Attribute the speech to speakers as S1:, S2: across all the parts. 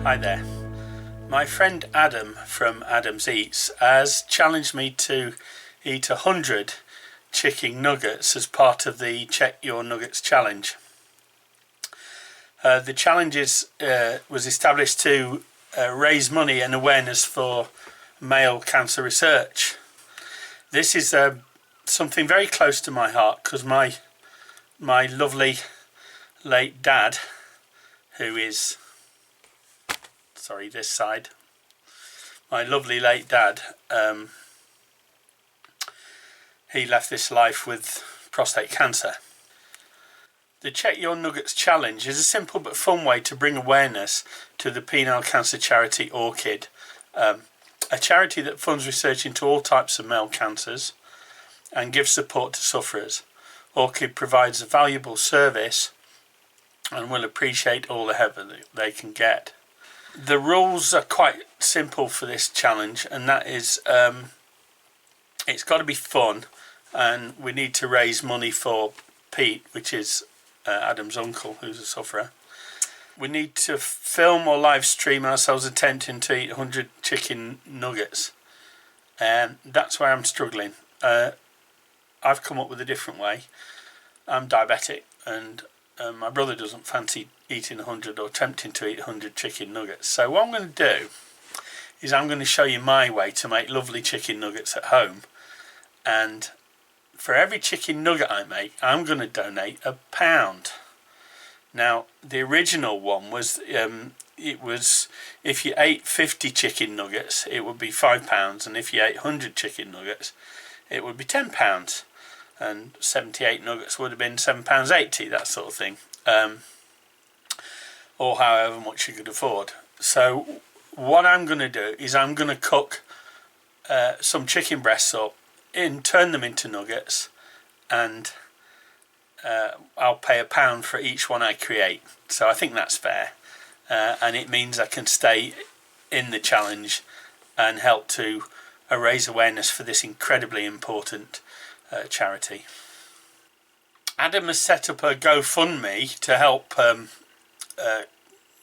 S1: Hi there. My friend Adam from Adam's Eats has challenged me to eat 100 chicken nuggets as part of the Check Your Nuggets challenge. The challenge was established to raise money and awareness for male cancer research. This is something very close to my heart because my lovely late dad, who is this side, my lovely late dad, he left this life with prostate cancer. The Check Your Nuggets challenge is a simple but fun way to bring awareness to the penile cancer charity Orchid, a charity that funds research into all types of male cancers and gives support to sufferers. Orchid provides a valuable service and will appreciate all the help that they can get. The rules are quite simple for this challenge, and that is it's got to be fun, and we need to raise money for Pete, which is Adam's uncle, who's a sufferer. We need to film or live stream ourselves attempting to eat 100 chicken nuggets, and that's where I'm struggling. I've come up with a different way. I'm diabetic, and my brother doesn't fancy eating 100 or attempting to eat 100 chicken nuggets. So what I'm going to do is I'm going to show you my way to make lovely chicken nuggets at home, and for every chicken nugget I make I'm going to donate £1. Now the original one was it was, if you ate 50 chicken nuggets it would be £5, and if you ate 100 chicken nuggets it would be £10, and 78 nuggets would have been £7.80, that sort of thing, or however much you could afford. So what I'm going to do is I'm going to cook some chicken breasts up, turn them into nuggets, and I'll pay £1 for each one I create. So I think that's fair, and it means I can stay in the challenge and help to raise awareness for this incredibly important charity. Adam has set up a GoFundMe to help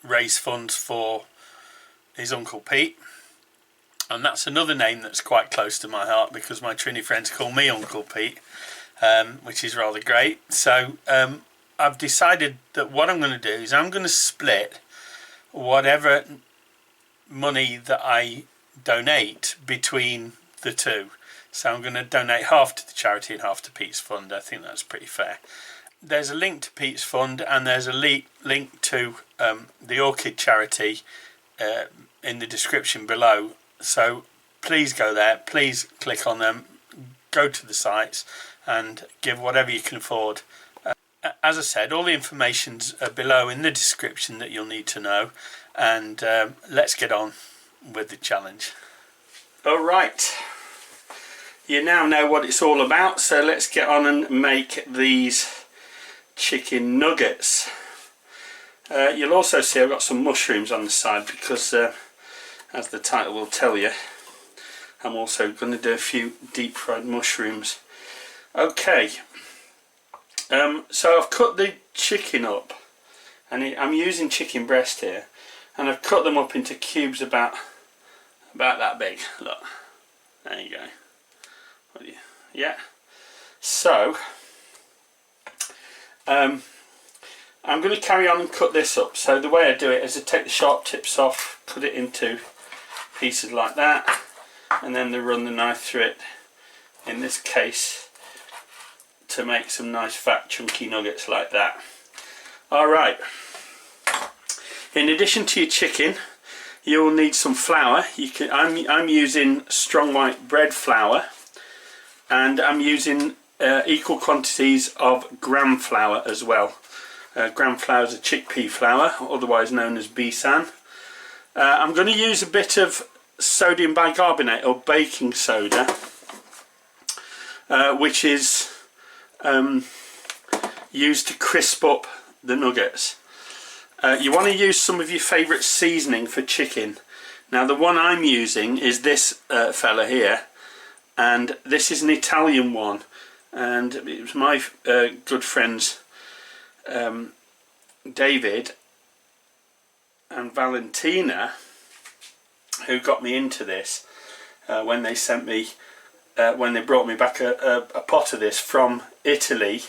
S1: raise funds for his Uncle Pete, and that's another name that's quite close to my heart because my Trini friends call me Uncle Pete, which is rather great. So I've decided that what I'm going to do is I'm going to split whatever money that I donate between the two. So I'm going to donate half to the charity and half to Pete's fund. I think that's pretty fair. There's a link to Pete's fund and there's a link to the Orchid charity in the description below. So please go there, please click on them, go to the sites and give whatever you can afford. As I said, all the information's below in the description that you'll need to know, and let's get on with the challenge. Alright, you now know what it's all about, so let's get on and make these chicken nuggets. You'll also see I've got some mushrooms on the side because as the title will tell you, I'm also going to do a few deep fried mushrooms. Okay, so I've cut the chicken up, and I'm using chicken breast here, and I've cut them up into cubes about that big. Look, there you go. Yeah, so I'm going to carry on and cut this up. So the way I do it is I take the sharp tips off, cut it into pieces like that, and then run the knife through it, in this case to make some nice fat chunky nuggets like that. Alright, in addition to your chicken you'll need some flour. I'm using strong white bread flour, and I'm using equal quantities of gram flour as well. Gram flour is a chickpea flour, otherwise known as B-san. I'm going to use a bit of sodium bicarbonate or baking soda, which is used to crisp up the nuggets. You want to use some of your favourite seasoning for chicken. Now the one I'm using is this fella here, and this is an Italian one, and it was my good friend's David and Valentina, who got me into this when they sent me, when they brought me back a pot of this from Italy.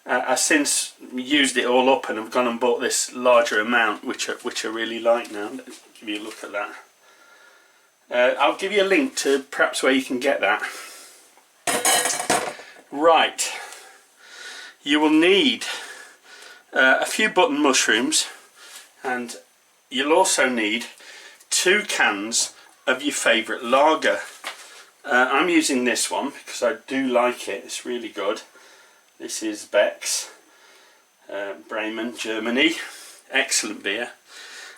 S1: I've since used it all up and I've gone and bought this larger amount, which I really like now. Let's give you a look at that. I'll give you a link to perhaps where you can get that. Right, you will need a few button mushrooms, and you'll also need 2 cans of your favourite lager. I'm using this one because I do like it, it's really good. This is Beck's, Bremen, Germany. Excellent beer.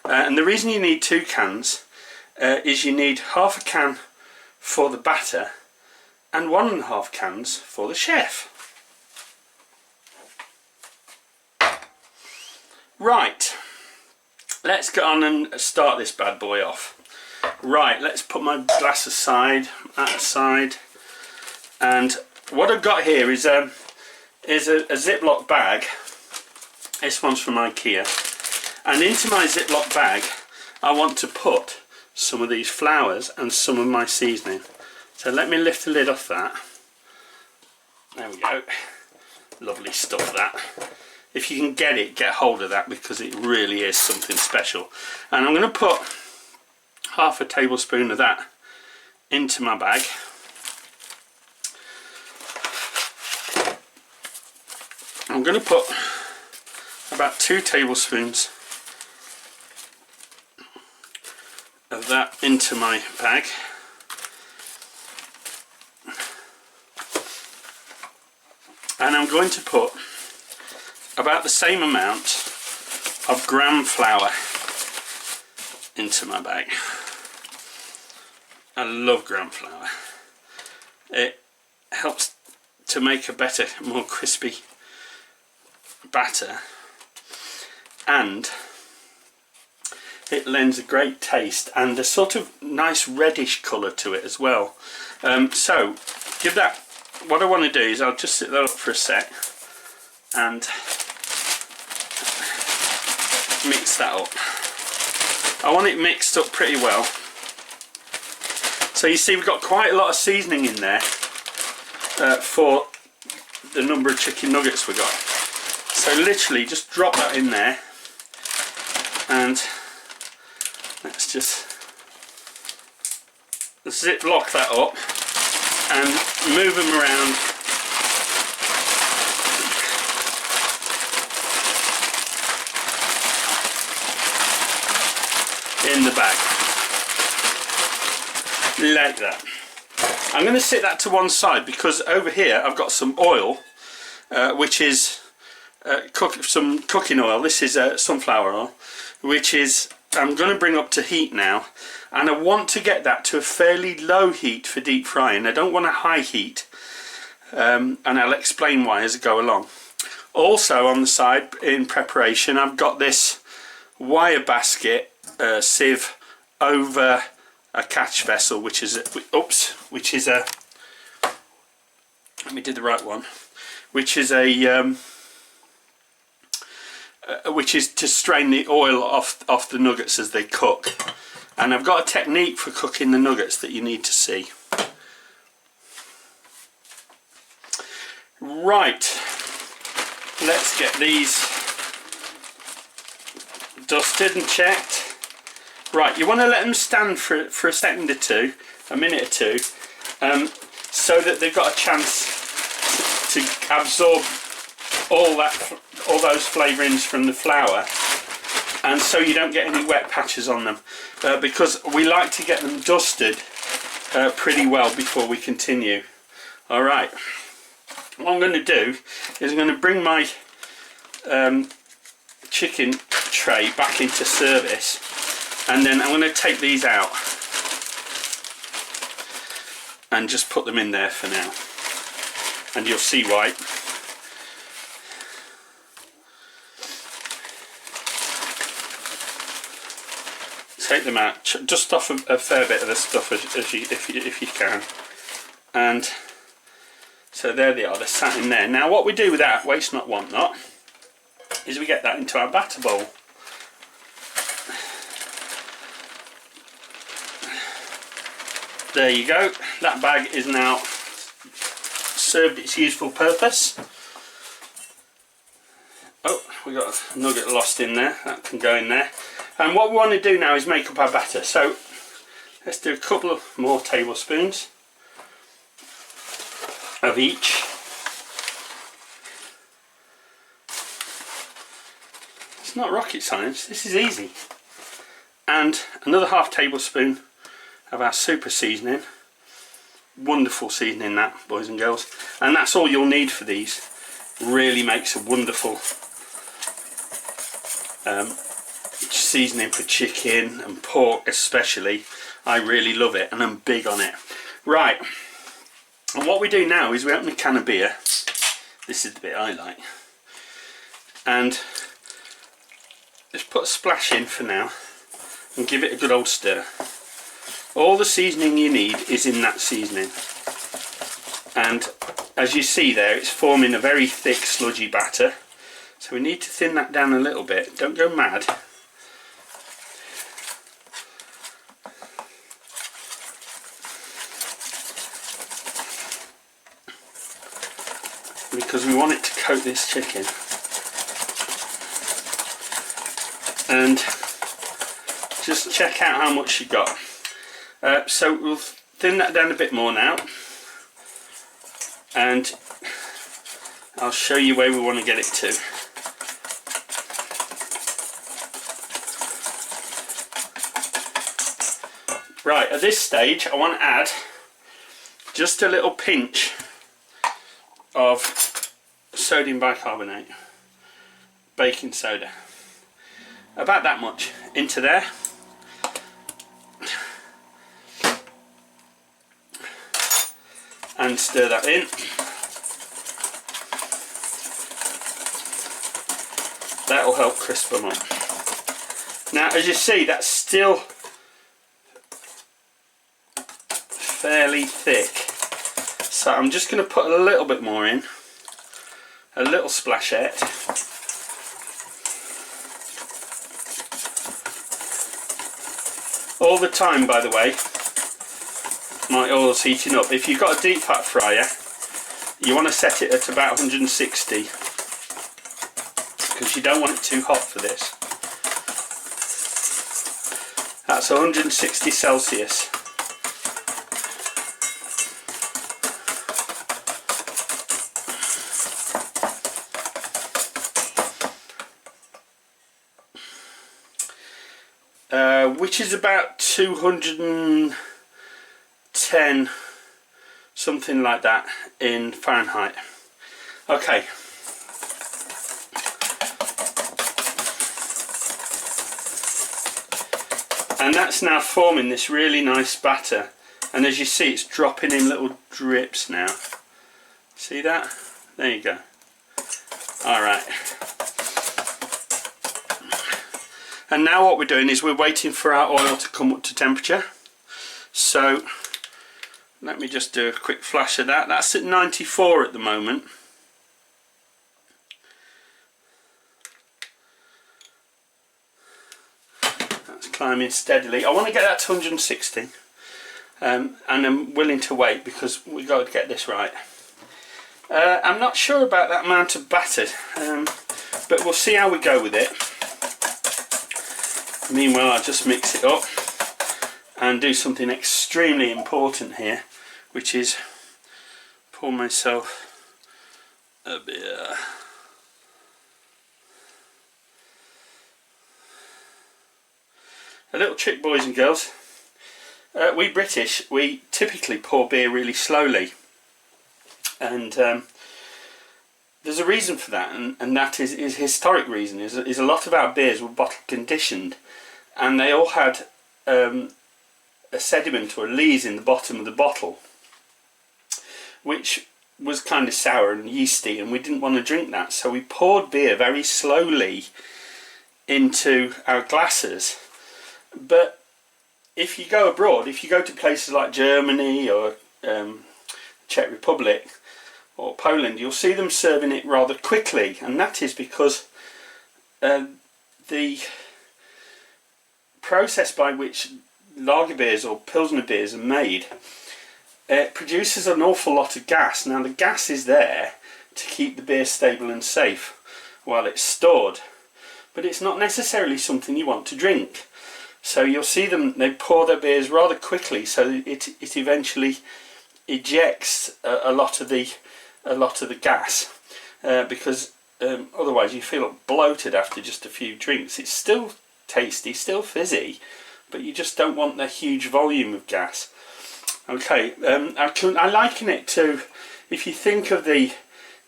S1: And the reason you need 2 cans is you need half a can for the batter and 1.5 cans for the chef. Right, let's get on and start this bad boy off. Right, let's put my glass aside, that aside, and what I've got here is a Ziploc bag. This one's from IKEA, and into my Ziploc bag I want to put some of these flowers and some of my seasoning. So let me lift the lid off that. There we go. Lovely stuff, that. If you can get it, get hold of that, because it really is something special. And I'm going to put half a tablespoon of that into my bag. I'm going to put about 2 tablespoons of that into my bag. And I'm going to put about the same amount of gram flour into my bag. I love gram flour. It helps to make a better, more crispy batter, and it lends a great taste and a sort of nice reddish colour to it as well. So give that, what I want to do is I'll just sit that up for a sec and mix that up. I want it mixed up pretty well. So you see we've got quite a lot of seasoning in there for the number of chicken nuggets we got. So literally just drop that in there, and let's just ziplock that up and move them around in the bag like that. I'm going to sit that to one side because over here I've got some oil, which is some cooking oil. This is sunflower oil, which is I'm going to bring up to heat now, and I want to get that to a fairly low heat for deep frying. I don't want a high heat, and I'll explain why as I go along. Also on the side in preparation, I've got this wire basket sieve over a catch vessel, which is let me do the right one, which is to strain the oil off the nuggets as they cook. And I've got a technique for cooking the nuggets that you need to see. Right, let's get these dusted and checked. Right, you want to let them stand for a second or two, a minute or two, so that they've got a chance to absorb all those flavourings from the flour, and so you don't get any wet patches on them, because we like to get them dusted pretty well before we continue. Alright, what I'm going to do is I'm going to bring my chicken tray back into service, and then I'm going to take these out and just put them in there for now, and you'll see why. Take them out, dust off a fair bit of the stuff if you can, and so there they are, they're sat in there. Now what we do with that, waste not want not, is we get that into our batter bowl. There you go, that bag is now served its useful purpose. Oh, we got a nugget lost in there, that can go in there. And what we want to do now is make up our batter. So let's do a couple of more tablespoons of each. It's not rocket science, this is easy. And another half tablespoon of our super seasoning. Wonderful seasoning that, boys and girls. And that's all you'll need for these. Really makes a wonderful seasoning for chicken and pork especially. I really love it and I'm big on it. Right, and what we do now is we open a can of beer. This is the bit I like. And just put a splash in for now and give it a good old stir. All the seasoning you need is in that seasoning. And as you see there, it's forming a very thick sludgy batter. So we need to thin that down a little bit. Don't go mad. Because we want it to coat this chicken. And just check out how much you got. So we'll thin that down a bit more now. And I'll show you where we want to get it to. Right, at this stage I want to add just a little pinch of sodium bicarbonate, baking soda, about that much into there. And stir that in. That'll help crisp them up. Now as you see, that's still fairly thick, so I'm just going to put a little bit more in, a little splashette. All the time, by the way, my oil's heating up. If you've got a deep fat fryer, you want to set it at about 160 because you don't want it too hot for this. That's 160 Celsius. Which is about 210, something like that in Fahrenheit. Okay. And that's now forming this really nice batter. And as you see, it's dropping in little drips now. See that? There you go. Alright. And now what we're doing is we're waiting for our oil to come up to temperature. So let me just do a quick flash of that. That's at 94 at the moment. That's climbing steadily. I want to get that to 160. And I'm willing to wait because we've got to get this right. I'm not sure about that amount of batter, but we'll see how we go with it. Meanwhile, I'll just mix it up and do something extremely important here, which is pour myself a beer. A little trick, boys and girls. We British, we typically pour beer really slowly, and there's a reason for that, and that is historic reason. Is a lot of our beers were bottle conditioned, and they all had a sediment or a lees in the bottom of the bottle, which was kind of sour and yeasty, and we didn't want to drink that, so we poured beer very slowly into our glasses. But if you go abroad, if you go to places like Germany or Czech Republic or Poland, you'll see them serving it rather quickly, and that is because the process by which lager beers or Pilsner beers are made, it produces an awful lot of gas. Now the gas is there to keep the beer stable and safe while it's stored, but it's not necessarily something you want to drink. So you'll see them, they pour their beers rather quickly, so it eventually ejects a lot of the gas, because otherwise you feel bloated after just a few drinks. It's still tasty, still fizzy, but you just don't want the huge volume of gas. Okay, I liken it to, if you think of the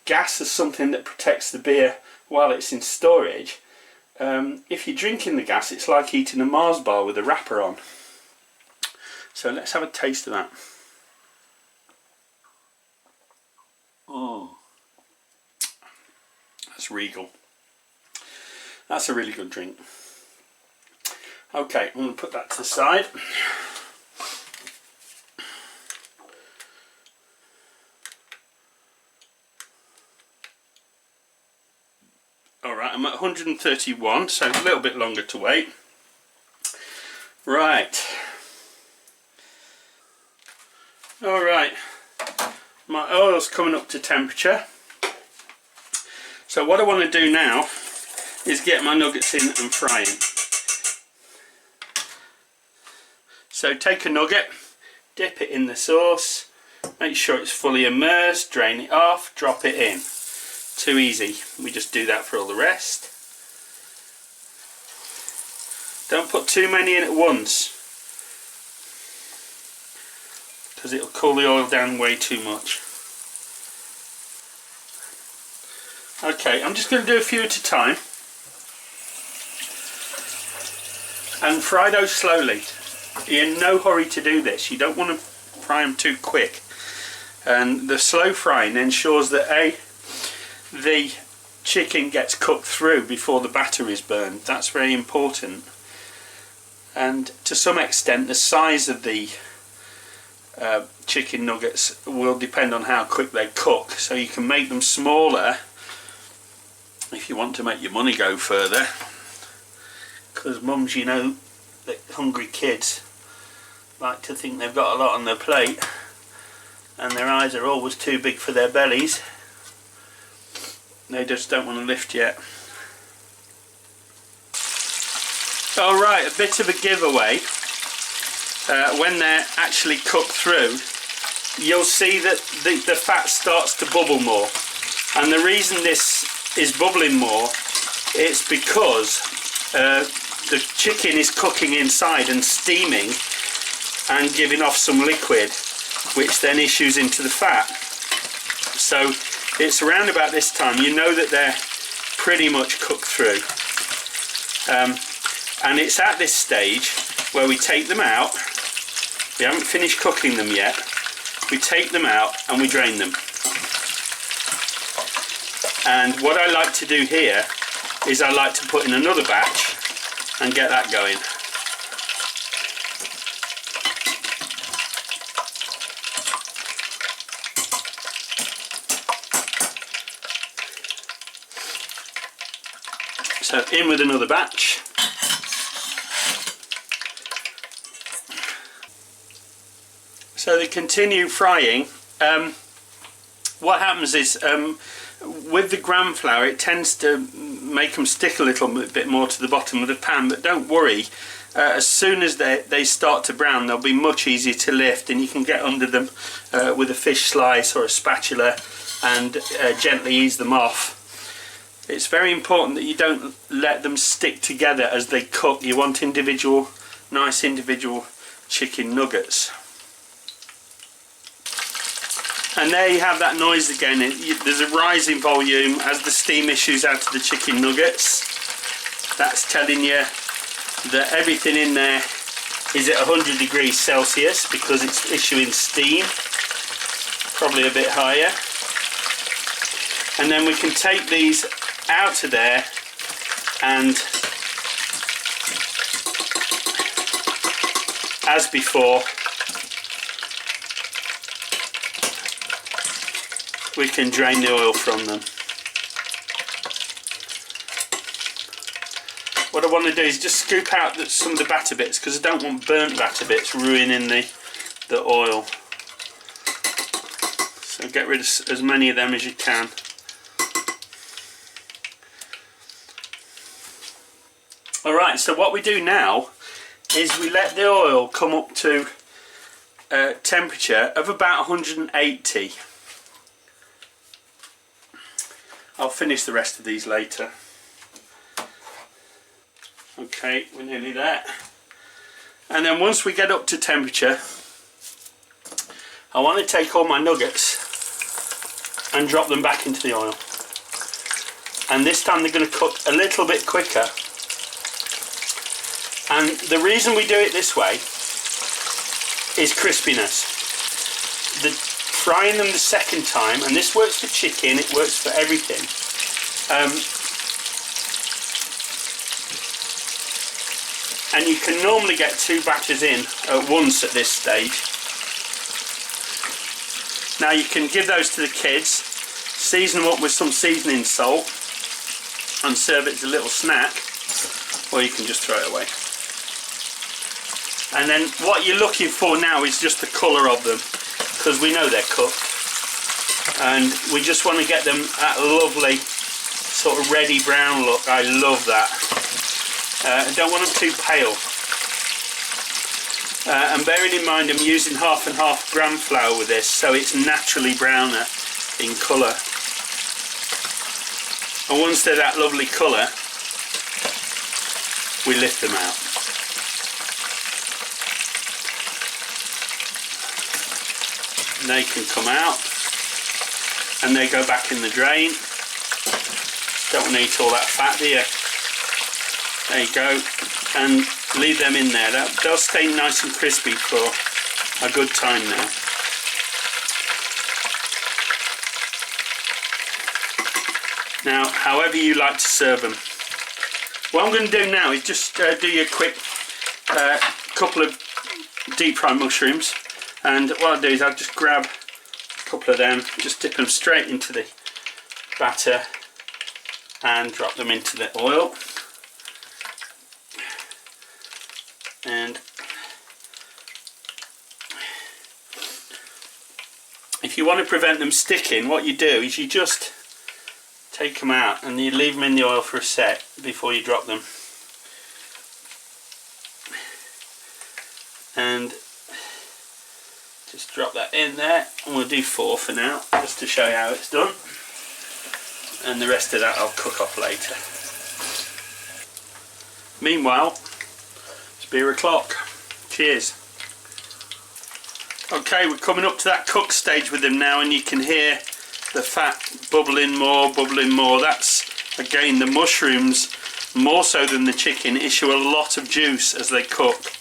S1: gas as something that protects the beer while it's in storage, if you're drinking the gas, it's like eating a Mars bar with a wrapper on. So let's have a taste of that. Oh, that's regal. That's a really good drink. Okay, I'm going to put that to the side. Alright, I'm at 131, so a little bit longer to wait. Right. Alright, my oil's coming up to temperature. So what I want to do now is get my nuggets in and frying. So take a nugget, dip it in the sauce, make sure it's fully immersed, drain it off, drop it in. Too easy. We just do that for all the rest. Don't put too many in at once, because it'll cool the oil down way too much. Okay, I'm just going to do a few at a time and fry those slowly. You're in no hurry to do this. You don't want to fry them too quick, and the slow frying ensures that the chicken gets cooked through before the batter is burned. That's very important. And to some extent the size of the chicken nuggets will depend on how quick they cook. So you can make them smaller if you want to make your money go further, because mums, you know, the hungry kids like to think they've got a lot on their plate and their eyes are always too big for their bellies. They just don't want to lift yet. Alright, a bit of a giveaway. When they're actually cooked through, you'll see that the fat starts to bubble more. And the reason this is bubbling more, it's because the chicken is cooking inside and steaming and giving off some liquid, which then issues into the fat. So it's around about this time you know that they're pretty much cooked through, and it's at this stage where we take them out. We haven't finished cooking them yet. We take them out and we drain them. And what I like to do here is I like to put in another batch and get that going. So in with another batch. So they continue frying. What happens is with the gram flour, it tends to make them stick a little bit more to the bottom of the pan, but don't worry, as soon as they start to brown, they'll be much easier to lift, and you can get under them with a fish slice or a spatula and gently ease them off. It's very important that you don't let them stick together as they cook. You want nice individual chicken nuggets. And there you have that noise again. There's a rising volume as the steam issues out of the chicken nuggets. That's telling you that everything in there is at 100 degrees Celsius because it's issuing steam, probably a bit higher. And then we can take these out of there and, as before, we can drain the oil from them. What I I want to do is just scoop out some of the batter bits, because I don't want burnt batter bits ruining the oil. So get rid of as many of them as you can. Alright, so what we do now is we let the oil come up to a temperature of about 180. I'll finish the rest of these later. Okay, we're nearly there. And then once we get up to temperature, I want to take all my nuggets and drop them back into the oil. And this time they're going to cook a little bit quicker. And the reason we do it this way is crispiness. Frying them the second time, and this works for chicken, it works for everything. And you can normally get 2 batches in at once at this stage. Now you can give those to the kids, season them up with some seasoning salt and serve it as a little snack, or you can just throw it away. And then what you're looking for now is just the colour of them, because we know they're cooked, and we just want to get them that lovely sort of reddy brown look. I love that. I don't want them too pale. And bearing in mind I'm using 50/50 gram flour with this, so it's naturally browner in colour. And once they're that lovely colour, we lift them out. And they can come out, and they go back in the drain. Don't want to eat all that fat, do you? There you go, and leave them in there. They'll stay nice and crispy for a good time now. Now, however you like to serve them. What I'm going to do now is just do you a quick couple of deep fried mushrooms. And what I'll do is I'll just grab a couple of them, just dip them straight into the batter and drop them into the oil. And if you want to prevent them sticking, what you do is you just take them out and you leave them in the oil for a sec before you drop them. And just drop that in there, and we'll do 4 for now, just to show you how it's done. And the rest of that I'll cook off later. Meanwhile, it's beer o'clock. Cheers. Okay, we're coming up to that cook stage with them now, and you can hear the fat bubbling more, bubbling more. That's, again, the mushrooms, more so than the chicken, issue a lot of juice as they cook.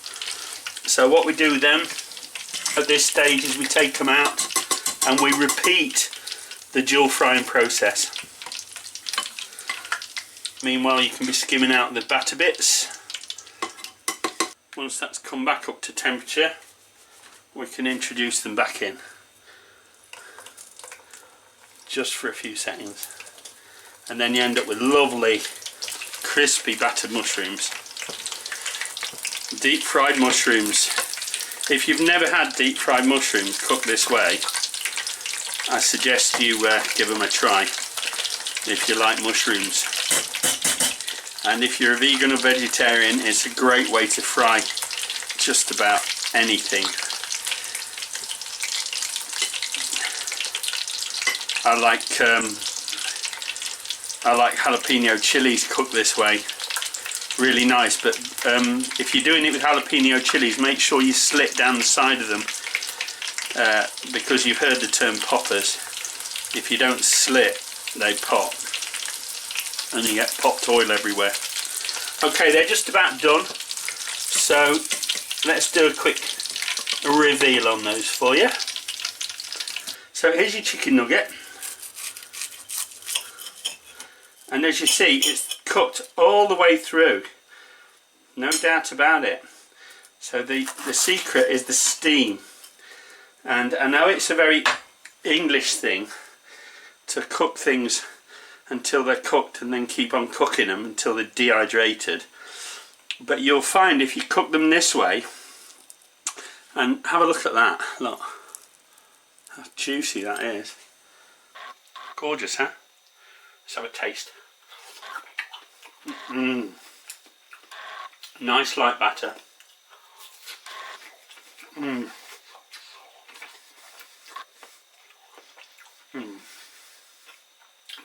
S1: So what we do with them at this stage is we take them out and we repeat the dual frying process. Meanwhile, you can be skimming out the batter bits. Once that's come back up to temperature, we can introduce them back in, just for a few seconds, and then you end up with lovely crispy battered mushrooms. Deep fried mushrooms. If you've never had deep fried mushrooms cooked this way, I suggest you give them a try if you like mushrooms. And if you're a vegan or vegetarian, it's a great way to fry just about anything. I like jalapeno chilies cooked this way. Really nice, but if you're doing it with jalapeno chilies, make sure you slit down the side of them, because you've heard the term poppers. If you don't slit, they pop, and you get popped oil everywhere. Okay, they're just about done, so let's do a quick reveal on those for you. So here's your chicken nugget, and as you see, it's cooked all the way through, no doubt about it. So the secret is the steam, and I know it's a very English thing to cook things until they're cooked and then keep on cooking them until they're dehydrated, But you'll find if you cook them this way, and have a look at that, look how juicy that is. Gorgeous, huh? Let's have a taste. Nice light batter.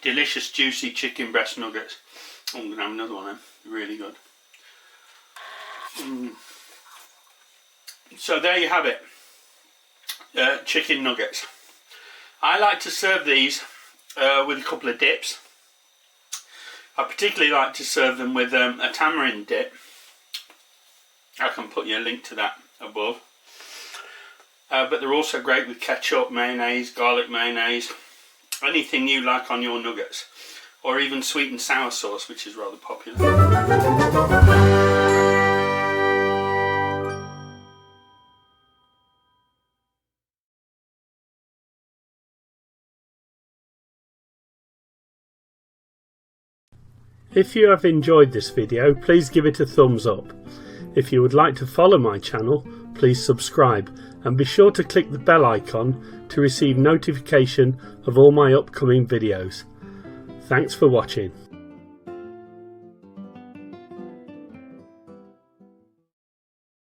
S1: Delicious juicy chicken breast nuggets. Oh, I'm going to have another one then. Really good. So there you have it. Chicken nuggets. I like to serve these with a couple of dips. I particularly like to serve them with a tamarind dip. I can put you a link to that above. But they're also great with ketchup, mayonnaise, garlic mayonnaise, anything you like on your nuggets, or even sweet and sour sauce, which is rather popular. If you have enjoyed this video, please give it a thumbs up. If you would like to follow my channel, please subscribe and be sure to click the bell icon to receive notification of all my upcoming videos. Thanks for watching.